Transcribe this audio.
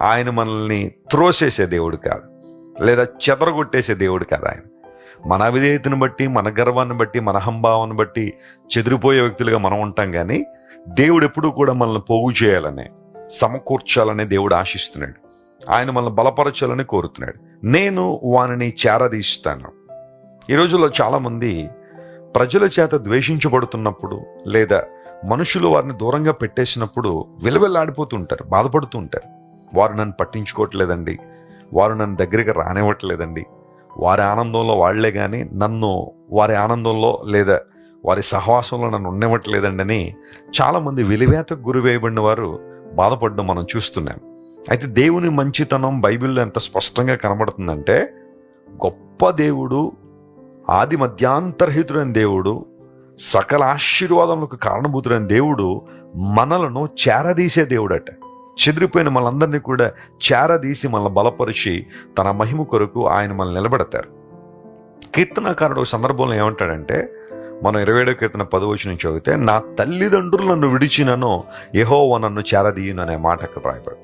ఆయన మనల్ని త్రోసేసే దేవుడు కాదు, లేదా చెదరగొట్టేసే దేవుడు కాదు. ఆయన మన అవిధేయతను బట్టి, మన గర్వాన్ని బట్టి, మన అహంభావాన్ని బట్టి చెదిరిపోయే వ్యక్తులుగా మనం ఉంటాం. కానీ దేవుడు ఎప్పుడూ కూడా మనల్ని పోగు చేయాలనే, సమకూర్చాలనే దేవుడు ఆశిస్తున్నాడు. ఆయన మనల్ని బలపరచాలని కోరుతున్నాడు. నేను వానిని చేరదీస్తాను. ఈ రోజుల్లో చాలామంది ప్రజల చేత ద్వేషించబడుతున్నప్పుడు, లేదా మనుషులు వారిని దూరంగా పెట్టేసినప్పుడు విలవిల్లాడిపోతుంటారు, బాధపడుతూ ఉంటారు. వారు నన్ను పట్టించుకోవట్లేదండి, వారు నన్ను దగ్గరికి రానివ్వట్లేదండి, వారి ఆనందంలో వాళ్లే కానీ నన్ను వారి ఆనందంలో లేదా వారి సహవాసంలో నన్ను ఉండనివ్వట్లేదండి అని చాలామంది వెలివేతకు గురివేయబడిన వారు బాధపడడం మనం చూస్తున్నాం. అయితే దేవుని మంచితనం బైబిల్లో ఎంత స్పష్టంగా కనబడుతుందంటే, గొప్ప దేవుడు, ఆది మధ్యాంతరహితుడైన దేవుడు, సకల ఆశీర్వాదములకు కారణభూతుడైన దేవుడు మనలను చేరదీసే దేవుడట. చెదిరిపోయిన మనందరినీ కూడా చేరదీసి మనల్ని బలపరిచి తన మహిమ కొరకు ఆయన మనల్ని నిలబెడతారు. కీర్తనకారుడు ఒక సందర్భంలో ఏమంటాడంటే, మనం 27వ కీర్తన 10వ వచనం చదివితే, నా తల్లిదండ్రులు నన్ను విడిచినను యెహోవా నన్ను చేరదీయును అనే మాట అక్కడ రాయబడి.